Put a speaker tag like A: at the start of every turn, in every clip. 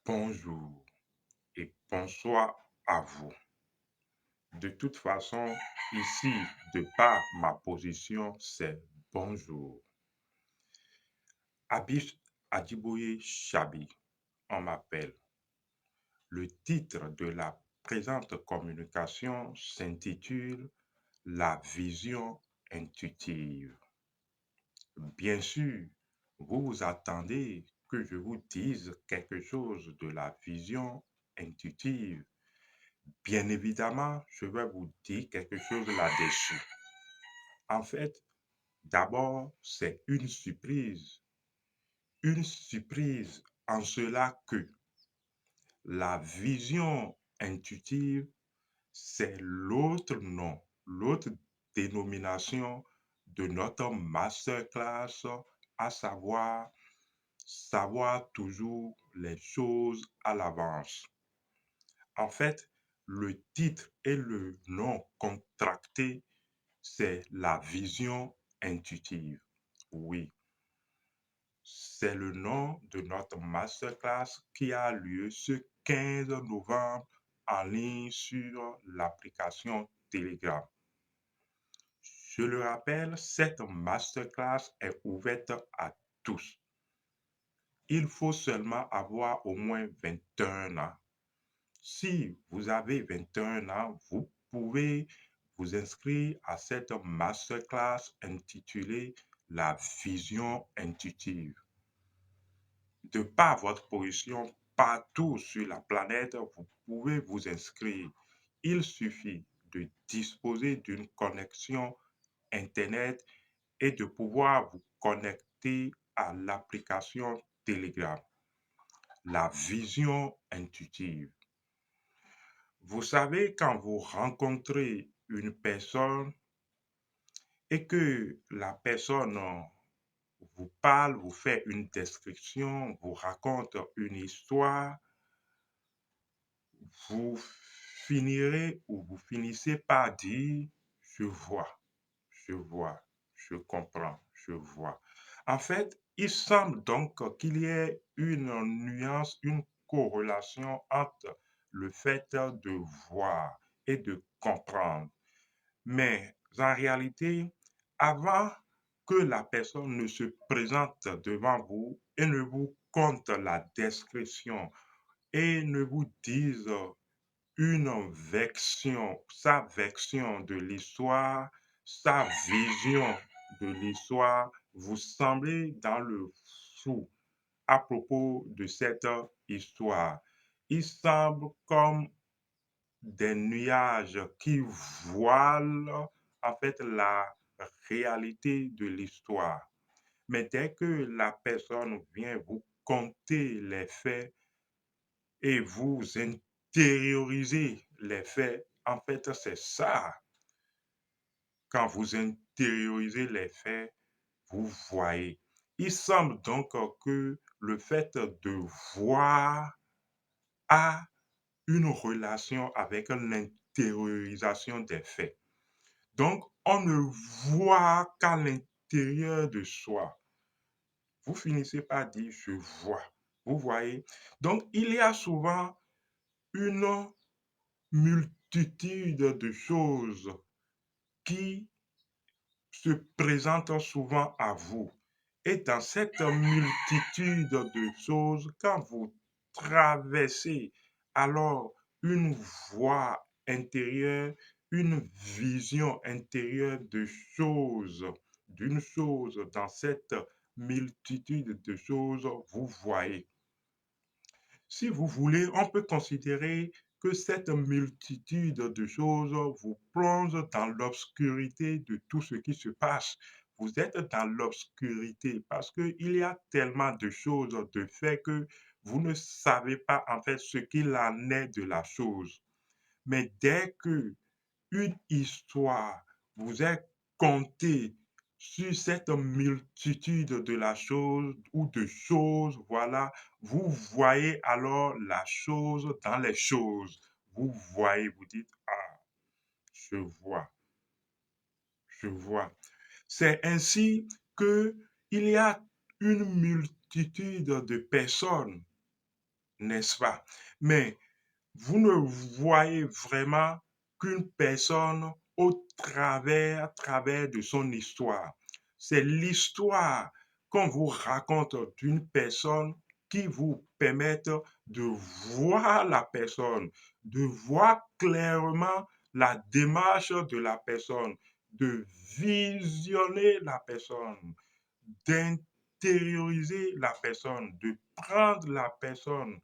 A: Bonjour et bonsoir à vous. De toute façon, ici, de par ma position, c'est bonjour. Abis Adjiboye Chabi, on m'appelle. Le titre de la présente communication s'intitule La vision intuitive. Bien sûr, vous vous attendez que je vous dise quelque chose de la vision intuitive. Bien évidemment, je vais vous dire quelque chose là-dessus. En fait, d'abord, c'est une surprise. Une surprise en cela que la vision intuitive, c'est l'autre nom, l'autre dénomination de notre masterclass, à savoir toujours les choses à l'avance. En fait, le titre et le nom contracté, c'est la vision intuitive. Oui, c'est le nom de notre masterclass qui a lieu ce 15 novembre en ligne sur l'application Telegram. Je le rappelle, cette masterclass est ouverte à tous. Il faut seulement avoir au moins 21 ans. Si vous avez 21 ans, vous pouvez vous inscrire à cette masterclass intitulée La vision intuitive. De par votre position partout sur la planète, vous pouvez vous inscrire. Il suffit de disposer d'une connexion Internet et de pouvoir vous connecter à l'application Telegram. La vision intuitive. Vous savez, quand vous rencontrez une personne et que la personne vous parle, vous fait une description, vous raconte une histoire, vous finirez ou vous finissez par dire, je vois, je vois, je comprends, je vois. En fait, il semble donc qu'il y ait une nuance, une corrélation entre le fait de voir et de comprendre. Mais en réalité, avant que la personne ne se présente devant vous et ne vous conte la description et ne vous dise une version, sa version de l'histoire, sa vision de l'histoire, vous semblez dans le flou à propos de cette histoire. Il semble comme des nuages qui voilent en fait la réalité de l'histoire. Mais dès que la personne vient vous conter les faits et vous intériorisez les faits, en fait, c'est ça. Quand vous intériorisez les faits, vous voyez. Il semble donc que le fait de voir a une relation avec l'intériorisation des faits. Donc, on ne voit qu'à l'intérieur de soi. Vous finissez par dire je vois. Vous voyez? Donc, il y a souvent une multitude de choses qui se présentent souvent à vous. Et dans cette multitude de choses, quand vous traversez alors une voie intérieure, une vision intérieure de choses, d'une chose dans cette multitude de choses, vous voyez. Si vous voulez, on peut considérer que cette multitude de choses vous plonge dans l'obscurité de tout ce qui se passe. Vous êtes dans l'obscurité parce qu'il y a tellement de choses, de faits que vous ne savez pas en fait ce qu'il en est de la chose. Mais dès que une histoire vous est contée sur cette multitude de la chose ou de choses, voilà, vous voyez alors la chose dans les choses. Vous voyez, vous dites, ah, je vois, je vois. C'est ainsi que il y a une multitude de personnes n'est-ce pas? Mais vous ne voyez vraiment qu'une personne à travers de son histoire. C'est l'histoire qu'on vous raconte d'une personne qui vous permettent de voir la personne, de voir clairement la démarche de la personne, de visionner la personne, d'intérioriser la personne, de prendre la personne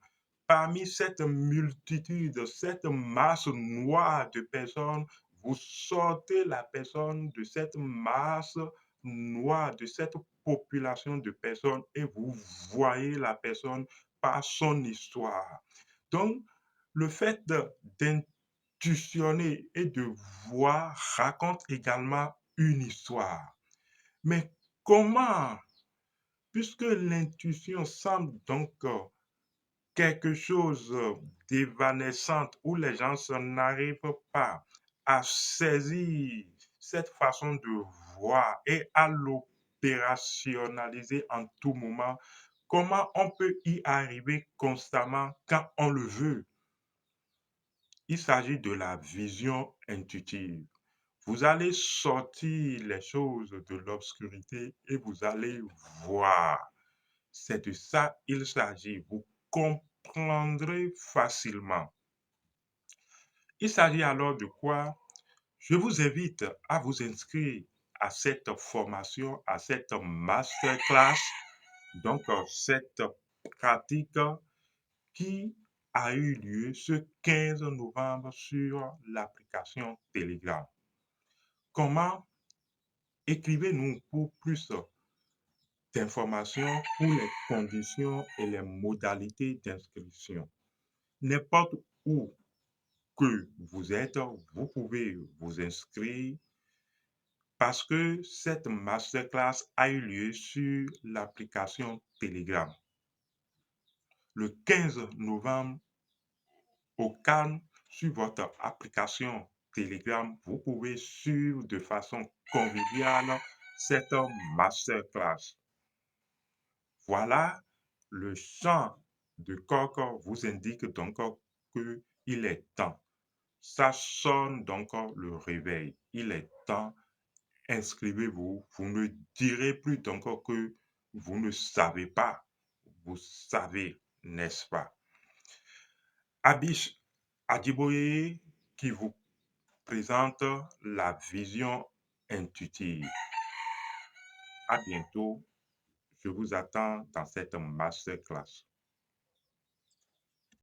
A: parmi cette multitude, cette masse noire de personnes. Vous sortez la personne de cette masse noire, de cette population de personnes et vous voyez la personne par son histoire. Donc, le fait d'intuitionner et de voir raconte également une histoire. Mais comment, puisque l'intuition semble donc quelque chose d'évanescente où les gens n'arrivent pas à saisir cette façon de voir et à l'opérationnaliser en tout moment, comment on peut y arriver constamment quand on le veut? Il s'agit de la vision intuitive. Vous allez sortir les choses de l'obscurité et vous allez voir. C'est de ça il s'agit. Vous comprendrez facilement. Il s'agit alors de quoi? Je vous invite à vous inscrire à cette formation, à cette masterclass, donc cette pratique qui a eu lieu ce 15 novembre sur l'application Telegram. Comment? Écrivez-nous pour plus d'informations pour les conditions et les modalités d'inscription. N'importe où que vous êtes, vous pouvez vous inscrire parce que cette masterclass a eu lieu sur l'application Telegram. Le 15 novembre, au calme, sur votre application Telegram, vous pouvez suivre de façon conviviale cette masterclass. Voilà, le chant de coq vous indique donc qu'il est temps. Ça sonne donc le réveil. Il est temps. Inscrivez-vous. Vous ne direz plus donc que vous ne savez pas. Vous savez, n'est-ce pas? Abish Adjiboye qui vous présente la vision intuitive. À bientôt. Je vous attends dans cette masterclass.